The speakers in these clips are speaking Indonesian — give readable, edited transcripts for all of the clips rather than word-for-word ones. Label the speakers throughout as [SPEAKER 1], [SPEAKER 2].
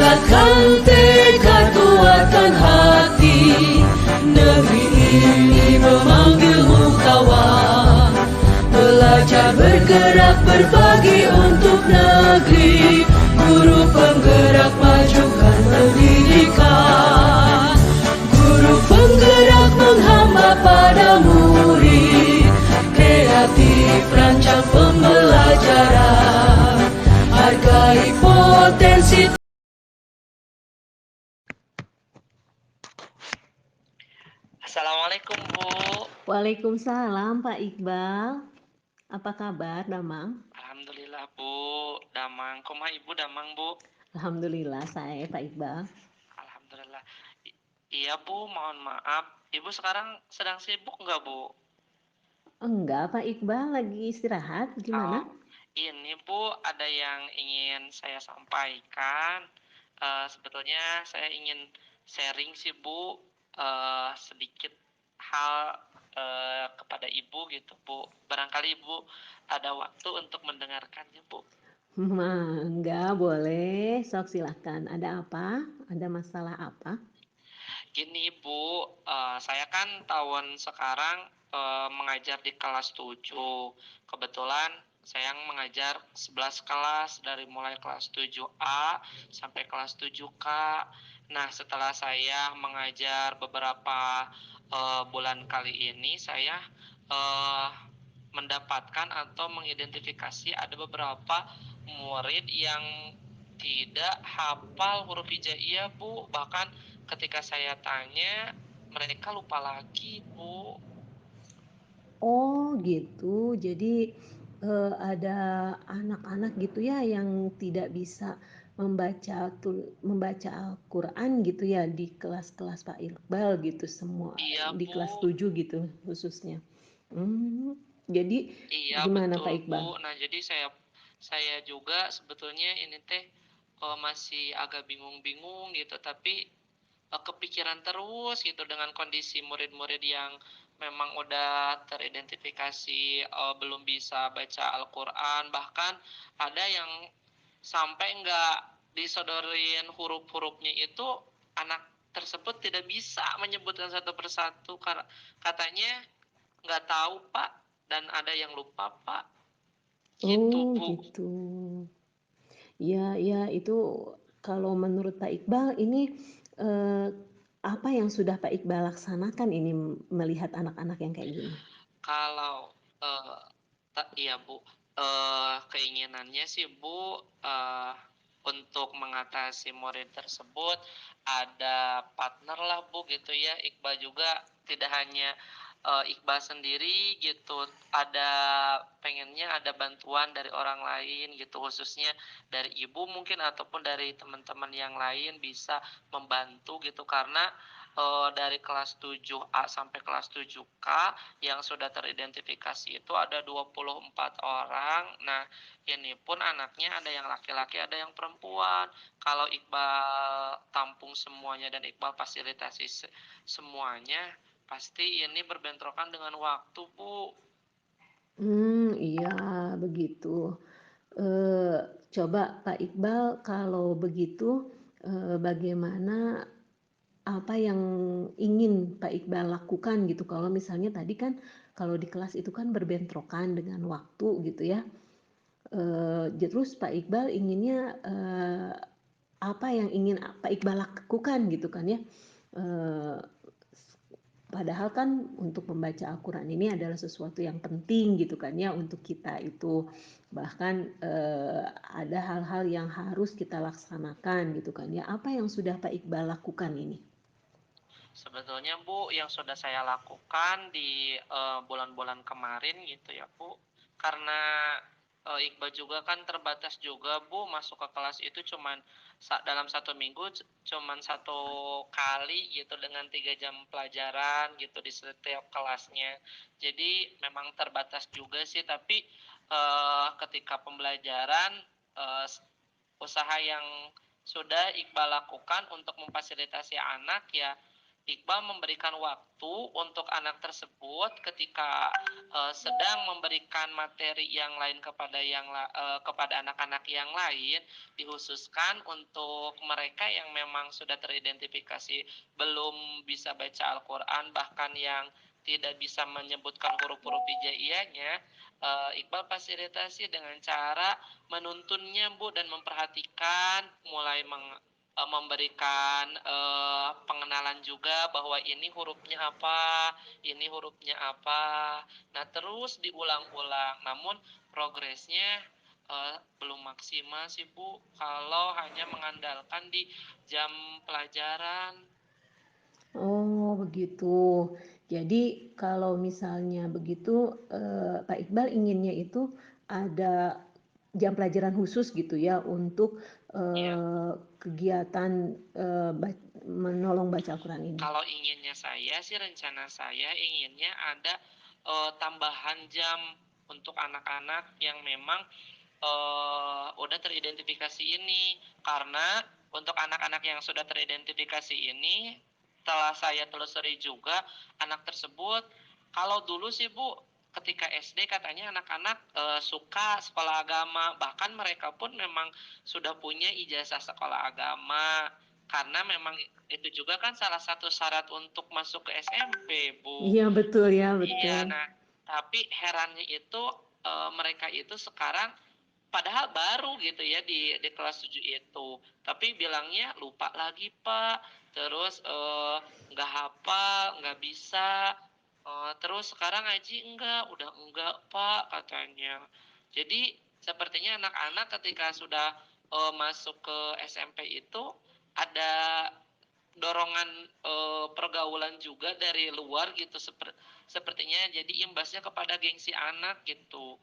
[SPEAKER 1] Kuatkan tekad, kuatkan hati. Negeri ini memanggilmu kawan. Belajar bergerak berbagi untuk negeri. Guru penggerak majukan pendidikan. Guru penggerak menghamba pada murid. Kreatif rancang pembelajaran. Hargai potensi.
[SPEAKER 2] Assalamualaikum Bu.
[SPEAKER 3] Waalaikumsalam Pak Iqbal. Apa kabar, Damang?
[SPEAKER 2] Alhamdulillah Bu. Damang. Kumaha Ibu Damang Bu?
[SPEAKER 3] Alhamdulillah saya Pak Iqbal.
[SPEAKER 2] Alhamdulillah. Iya Bu, mohon maaf. Ibu sekarang sedang sibuk nggak Bu?
[SPEAKER 3] Enggak, Pak Iqbal lagi istirahat. Gimana?
[SPEAKER 2] Ini Bu, ada yang ingin saya sampaikan. Sebetulnya saya ingin sharing sih Bu, sedikit hal kepada Ibu gitu Bu. Barangkali Ibu ada waktu untuk mendengarkannya Bu.
[SPEAKER 3] Enggak, boleh. Sok silakan. Ada apa? Ada masalah apa?
[SPEAKER 2] Gini Bu, saya kan tahun sekarang mengajar di kelas 7. Kebetulan saya mengajar 11 kelas dari mulai kelas 7A sampai kelas 7K. Nah, setelah saya mengajar beberapa bulan kali ini, saya mendapatkan atau mengidentifikasi ada beberapa murid yang tidak hafal huruf hijaiyah Bu. Bahkan ketika saya tanya, mereka lupa lagi Bu.
[SPEAKER 3] Oh gitu. Jadi ada anak-anak gitu ya yang tidak bisa membaca Al-Quran gitu ya di kelas-kelas Pak Iqbal gitu semua.
[SPEAKER 2] Iya
[SPEAKER 3] Di kelas
[SPEAKER 2] Bu.
[SPEAKER 3] 7 gitu khususnya. Jadi
[SPEAKER 2] Iya
[SPEAKER 3] gimana Pak
[SPEAKER 2] betul
[SPEAKER 3] Iqbal?
[SPEAKER 2] Bu. Nah jadi saya juga sebetulnya ini teh masih agak bingung-bingung gitu, tapi kepikiran terus gitu dengan kondisi murid-murid yang memang udah teridentifikasi belum bisa baca Al-Quran, bahkan ada yang sampai nggak disodorin huruf-hurufnya itu, anak tersebut tidak bisa menyebutkan satu persatu karena katanya nggak tahu Pak, dan ada yang lupa Pak. Gitu
[SPEAKER 3] Oh
[SPEAKER 2] Bu.
[SPEAKER 3] gitu. Ya itu kalau menurut Pak Iqbal ini apa yang sudah Pak Iqbal laksanakan ini melihat anak-anak yang kayak gini?
[SPEAKER 2] Kalau iya Bu, keinginannya sih Bu, untuk mengatasi murid tersebut ada partner lah Bu gitu ya. Iqbal juga tidak hanya Iqbal sendiri gitu, ada pengennya ada bantuan dari orang lain gitu, khususnya dari ibu mungkin ataupun dari teman-teman yang lain bisa membantu gitu, karena dari kelas 7A sampai kelas 7K yang sudah teridentifikasi itu ada 24 orang. Nah, ini pun anaknya ada yang laki-laki, ada yang perempuan. Kalau Iqbal tampung semuanya dan Iqbal fasilitasi semuanya, pasti ini berbentrokan dengan waktu, Bu.
[SPEAKER 3] Iya begitu. Coba Pak Iqbal kalau begitu bagaimana apa yang ingin Pak Iqbal lakukan gitu kalau misalnya tadi kan kalau di kelas itu kan berbentrokan dengan waktu gitu ya. Terus Pak Iqbal inginnya apa yang ingin Pak Iqbal lakukan gitu kan ya. Padahal kan untuk membaca Al-Quran ini adalah sesuatu yang penting gitu kan ya untuk kita itu. Bahkan ada hal-hal yang harus kita laksanakan gitu kan ya. Apa yang sudah Pak Iqbal lakukan ini?
[SPEAKER 2] Sebetulnya Bu, yang sudah saya lakukan di bulan-bulan kemarin gitu ya Bu, karena Iqbal juga kan terbatas juga Bu, masuk ke kelas itu cuman dalam satu minggu cuman satu kali gitu dengan 3 jam pelajaran gitu di setiap kelasnya. Jadi memang terbatas juga sih, tapi ketika pembelajaran, usaha yang sudah Iqbal lakukan untuk memfasilitasi anak ya Iqbal memberikan waktu untuk anak tersebut ketika sedang memberikan materi yang lain kepada anak-anak yang lain, dikhususkan untuk mereka yang memang sudah teridentifikasi belum bisa baca Al-Quran, bahkan yang tidak bisa menyebutkan huruf-huruf hijaiyahnya. Iqbal fasilitasi dengan cara menuntunnya, Bu, dan memperhatikan, mulai memberikan pengenalan juga bahwa ini hurufnya apa, ini hurufnya apa. Nah, terus diulang-ulang. Namun progresnya belum maksimal sih, Bu, kalau hanya mengandalkan di jam pelajaran.
[SPEAKER 3] Oh, begitu. Jadi kalau misalnya begitu, Pak Iqbal inginnya itu ada jam pelajaran khusus gitu ya untuk,
[SPEAKER 2] Iya.
[SPEAKER 3] kegiatan, menolong baca Al-Quran ini?
[SPEAKER 2] Kalau inginnya saya sih, rencana saya inginnya ada tambahan jam untuk anak-anak yang memang udah teridentifikasi ini. Karena untuk anak-anak yang sudah teridentifikasi ini, setelah saya telusuri juga, anak tersebut, kalau dulu sih, Bu, ketika SD katanya anak-anak suka sekolah agama, bahkan mereka pun memang sudah punya ijazah sekolah agama, karena memang itu juga kan salah satu syarat untuk masuk ke SMP, Bu.
[SPEAKER 3] Iya, betul ya,
[SPEAKER 2] Iya,
[SPEAKER 3] betul.
[SPEAKER 2] nah, tapi herannya itu mereka itu sekarang padahal baru gitu ya di kelas 7 itu, tapi bilangnya lupa lagi, Pak. Terus nggak hafal, nggak bisa. Terus sekarang ngaji enggak, udah enggak, Pak, katanya. Jadi sepertinya anak-anak ketika sudah masuk ke SMP itu ada dorongan pergaulan juga dari luar gitu, sepertinya jadi imbasnya kepada gengsi anak gitu.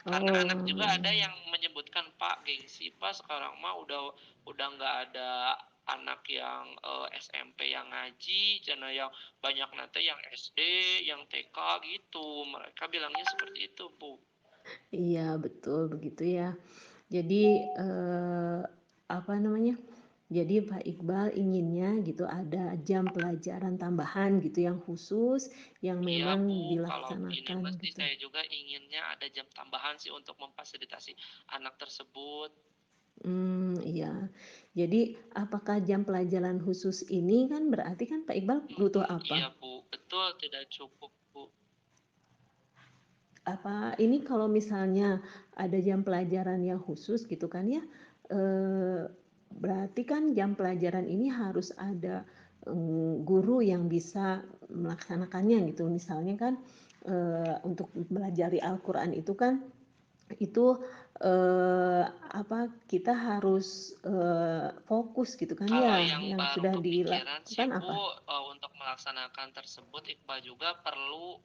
[SPEAKER 2] Karena anak
[SPEAKER 3] Oh,
[SPEAKER 2] juga ada
[SPEAKER 3] iya.
[SPEAKER 2] yang menyebutkan, "Pak, gengsi Pak, sekarang mah udah nggak ada anak yang SMP yang ngaji, jana yang banyak nanti yang SD, yang TK gitu." Mereka bilangnya seperti itu, Bu.
[SPEAKER 3] Iya, betul begitu ya. Jadi, apa namanya, jadi Pak Iqbal inginnya gitu ada jam pelajaran tambahan gitu yang khusus, yang
[SPEAKER 2] Iya, Bu,
[SPEAKER 3] memang
[SPEAKER 2] kalau ini
[SPEAKER 3] dilaksanakan
[SPEAKER 2] mesti
[SPEAKER 3] gitu.
[SPEAKER 2] saya juga inginnya ada jam tambahan sih untuk memfasilitasi anak tersebut.
[SPEAKER 3] Iya. Jadi apakah jam pelajaran khusus ini kan berarti kan Pak Iqbal butuh apa?
[SPEAKER 2] Iya, Bu, betul, tidak cukup, Bu.
[SPEAKER 3] Apa ini kalau misalnya ada jam pelajaran yang khusus gitu kan ya, berarti kan jam pelajaran ini harus ada, guru yang bisa melaksanakannya gitu. Misalnya kan, untuk mempelajari Al-Quran itu kan, itu, kita harus, fokus gitu kan
[SPEAKER 2] Kalau
[SPEAKER 3] ya,
[SPEAKER 2] yang
[SPEAKER 3] yang
[SPEAKER 2] baru
[SPEAKER 3] sudah
[SPEAKER 2] kepikiran sih,
[SPEAKER 3] dilakukan
[SPEAKER 2] Bu,
[SPEAKER 3] apa?
[SPEAKER 2] untuk melaksanakan tersebut Iqbal juga perlu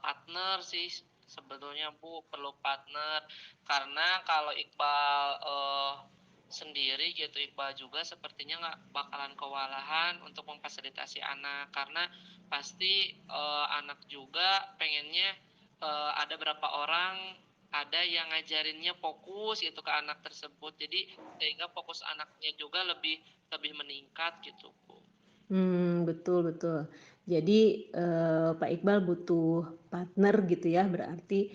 [SPEAKER 2] partner sih sebetulnya, Bu, perlu partner. Karena kalau Iqbal sendiri gitu, Iqbal juga sepertinya nggak bakalan kewalahan untuk memfasilitasi anak, karena pasti anak juga pengennya ada berapa orang, ada yang ngajarinnya fokus gitu ke anak tersebut. Jadi sehingga fokus anaknya juga lebih lebih meningkat gitu, Bu.
[SPEAKER 3] Betul betul. Jadi, Pak Iqbal butuh partner gitu ya, berarti,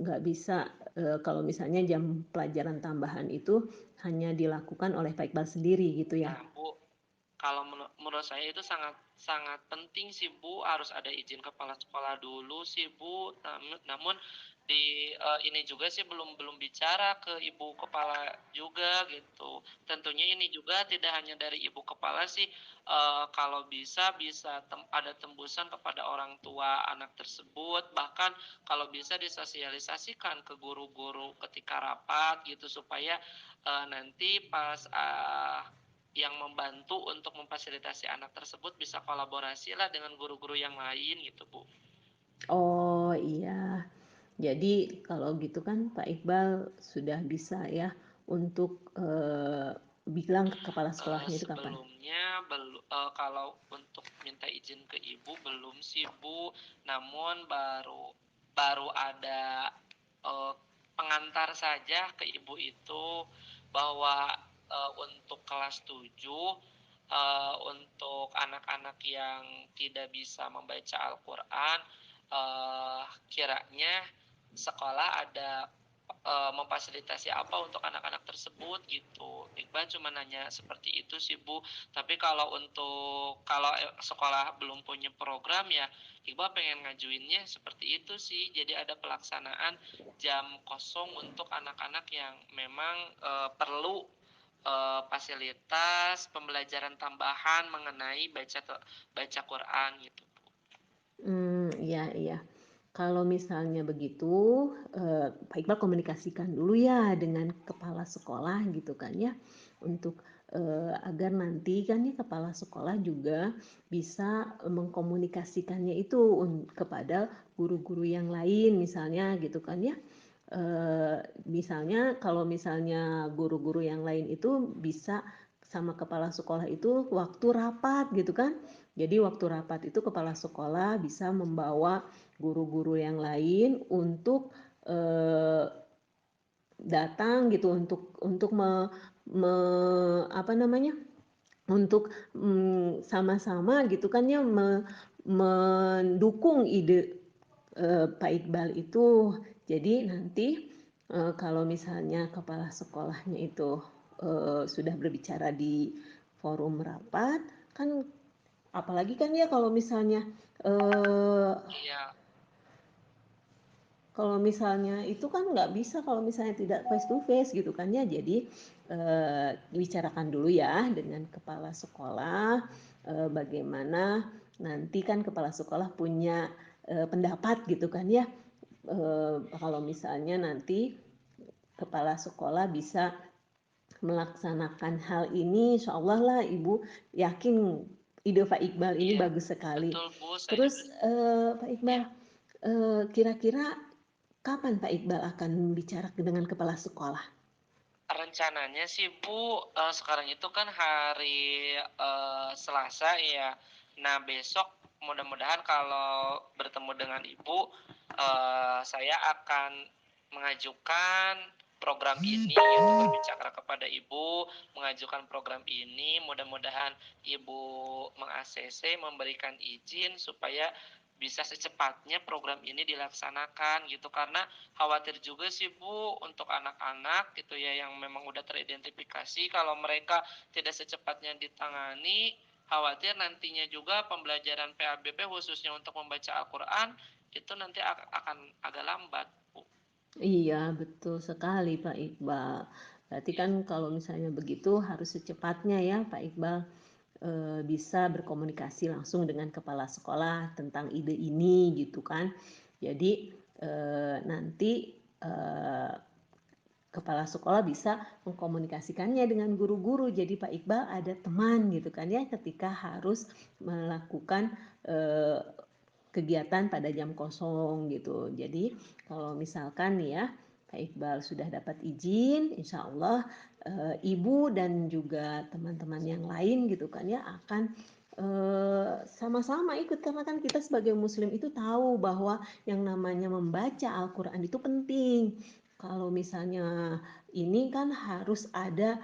[SPEAKER 3] nggak bisa, kalau misalnya jam pelajaran tambahan itu hanya dilakukan oleh Pak Iqbal sendiri gitu ya?
[SPEAKER 2] Nah, Bu, kalau menurut saya itu sangat sangat penting sih, Bu, harus ada izin kepala sekolah dulu sih, Bu. Namun ini juga sih belum belum bicara ke ibu kepala juga gitu. Tentunya ini juga tidak hanya dari ibu kepala sih, kalau bisa bisa ada tembusan kepada orang tua anak tersebut, bahkan kalau bisa disosialisasikan ke guru-guru ketika rapat gitu, supaya nanti pas yang membantu untuk memfasilitasi anak tersebut bisa kolaborasi lah dengan guru-guru yang lain gitu, Bu.
[SPEAKER 3] Oh, iya. Jadi kalau gitu kan Pak Iqbal sudah bisa ya untuk, bilang ke kepala sekolahnya itu kapan?
[SPEAKER 2] Sebelumnya kalau untuk minta izin ke ibu belum sih, Bu, namun baru baru ada eee, pengantar saja ke ibu itu bahwa untuk kelas 7 untuk anak-anak yang tidak bisa membaca Al-Qur'an, kiranya sekolah ada, memfasilitasi apa untuk anak-anak tersebut gitu. Iqbal cuma nanya seperti itu sih, Bu. Tapi kalau sekolah belum punya program ya, Iqbal pengen ngajuinnya seperti itu sih. Jadi ada pelaksanaan jam kosong untuk anak-anak yang memang, perlu, fasilitas pembelajaran tambahan mengenai baca Quran gitu, Bu.
[SPEAKER 3] Iya iya. Kalau misalnya begitu, Pak Iqbal komunikasikan dulu ya dengan kepala sekolah gitu kan ya, untuk, agar nanti kan ya kepala sekolah juga bisa mengkomunikasikannya itu kepada guru-guru yang lain misalnya gitu kan ya. Misalnya kalau misalnya guru-guru yang lain itu bisa sama kepala sekolah itu waktu rapat gitu kan. Jadi waktu rapat itu kepala sekolah bisa membawa guru-guru yang lain untuk datang gitu untuk apa namanya, untuk sama-sama gitu kan ya mendukung ide Pak Iqbal itu. Jadi nanti kalau misalnya kepala sekolahnya itu sudah berbicara di forum rapat, kan apalagi kan ya kalau misalnya
[SPEAKER 2] Iya.
[SPEAKER 3] kalau misalnya itu kan nggak bisa kalau misalnya tidak face to face gitu kan ya. Jadi bicarakan dulu ya dengan kepala sekolah, bagaimana nanti kan kepala sekolah punya pendapat gitu kan ya. Kalau misalnya nanti kepala sekolah bisa melaksanakan hal ini, insya Allah lah Ibu yakin ide Pak Iqbal ini
[SPEAKER 2] Iya,
[SPEAKER 3] bagus sekali.
[SPEAKER 2] betul, Bu, saya juga
[SPEAKER 3] Terus Pak Iqbal,
[SPEAKER 2] ya.
[SPEAKER 3] kira-kira kapan Pak Iqbal akan bicara dengan kepala sekolah?
[SPEAKER 2] Rencananya sih, Bu, sekarang itu kan hari, Selasa ya. Nah, besok mudah-mudahan kalau bertemu dengan Ibu, saya akan mengajukan program ini gitu, berbicara kepada Ibu, mengajukan program ini, mudah-mudahan Ibu meng-ACC, memberikan izin supaya bisa secepatnya program ini dilaksanakan gitu. Karena khawatir juga sih, Bu, untuk anak-anak gitu ya yang memang udah teridentifikasi kalau mereka tidak secepatnya ditangani, khawatir nantinya juga pembelajaran PABP khususnya untuk membaca Al-Qur'an itu nanti akan agak lambat, Bu.
[SPEAKER 3] Iya, betul sekali Pak Iqbal. Berarti
[SPEAKER 2] Iya,
[SPEAKER 3] kan kalau misalnya begitu harus secepatnya ya Pak Iqbal bisa berkomunikasi langsung dengan kepala sekolah tentang ide ini gitu kan. Jadi nanti kepala sekolah bisa mengkomunikasikannya dengan guru-guru. Jadi Pak Iqbal ada teman gitu kan ya ketika harus melakukan kegiatan pada jam kosong gitu. Jadi kalau misalkan nih ya Pak Iqbal sudah dapat izin, insya Allah Ibu dan juga teman-teman yang lain gitu kan ya akan sama-sama ikut, karena kan kita sebagai muslim itu tahu bahwa yang namanya membaca Al-Quran itu penting. Kalau misalnya ini kan harus ada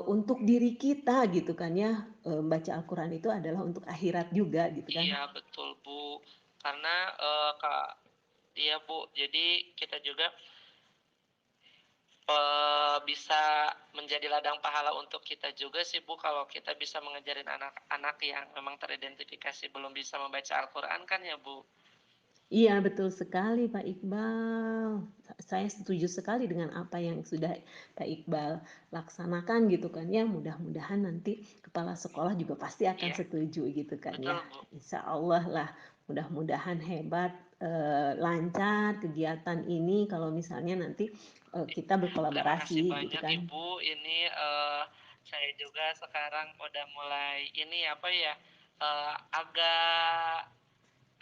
[SPEAKER 3] untuk diri kita gitu kan ya, baca Al-Quran itu adalah untuk akhirat juga gitu kan.
[SPEAKER 2] iya betul, Bu. Karena Kak, iya, Bu. Jadi kita juga bisa menjadi ladang pahala untuk kita juga sih, Bu, kalau kita bisa mengejarin anak-anak yang memang teridentifikasi belum bisa membaca Al-Qur'an kan ya, Bu?
[SPEAKER 3] Iya, betul sekali Pak Iqbal. Saya setuju sekali dengan apa yang sudah Pak Iqbal laksanakan gitu kan ya. Mudah-mudahan nanti kepala sekolah juga pasti akan
[SPEAKER 2] Iya,
[SPEAKER 3] setuju gitu kan ya.
[SPEAKER 2] betul, Bu.
[SPEAKER 3] Insya Allah lah, mudah-mudahan hebat, lancar kegiatan ini kalau misalnya nanti kita
[SPEAKER 2] Terima kasih
[SPEAKER 3] berkolaborasi gitu
[SPEAKER 2] banyak,
[SPEAKER 3] kan.
[SPEAKER 2] Ibu. Ini saya juga sekarang udah mulai ini apa ya, agak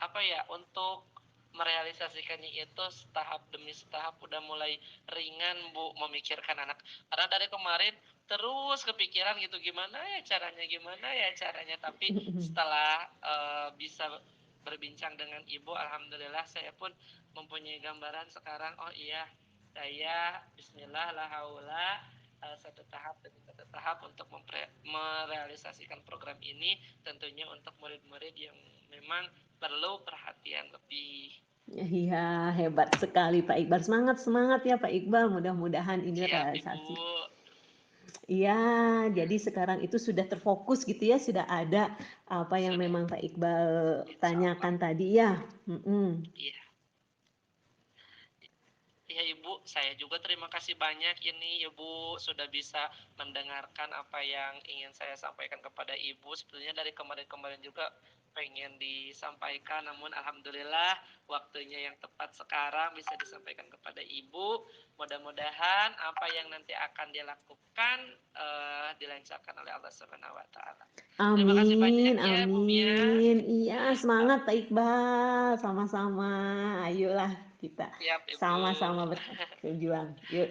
[SPEAKER 2] apa ya, untuk merealisasikannya itu setahap demi setahap udah mulai ringan, Bu, memikirkan anak. Karena dari kemarin terus kepikiran gitu, gimana ya caranya. Tapi setelah bisa berbincang dengan Ibu, alhamdulillah saya pun mempunyai gambaran sekarang. Oh iya, saya bismillah la haula satu tahap demi satu tahap untuk merealisasikan program ini, tentunya untuk murid-murid yang memang perlu perhatian lebih.
[SPEAKER 3] Iya, hebat sekali Pak Iqbal. Semangat semangat ya Pak Iqbal, mudah-mudahan ini
[SPEAKER 2] Siap,
[SPEAKER 3] realisasi.
[SPEAKER 2] Ibu.
[SPEAKER 3] Iya, jadi sekarang itu sudah terfokus gitu ya, sudah ada apa yang
[SPEAKER 2] Sudah,
[SPEAKER 3] memang Pak Iqbal
[SPEAKER 2] insya Allah.
[SPEAKER 3] tanyakan tadi ya.
[SPEAKER 2] Iya. Ya Ibu, saya juga terima kasih banyak ini Ibu sudah bisa mendengarkan apa yang ingin saya sampaikan kepada Ibu. Sebenarnya dari kemarin-kemarin juga pengen disampaikan, namun alhamdulillah waktunya yang tepat sekarang bisa disampaikan kepada Ibu. Mudah-mudahan apa yang nanti akan dilakukan dilancarkan oleh Allah Subhanahu wa taala. Terima kasih banyak
[SPEAKER 3] Amin,
[SPEAKER 2] ya Bu Mia.
[SPEAKER 3] amin. Iya, semangat Pak Iqbal. Sama-sama. Ayolah kita
[SPEAKER 2] Siap Ibu.
[SPEAKER 3] sama-sama berjuang. Yuk.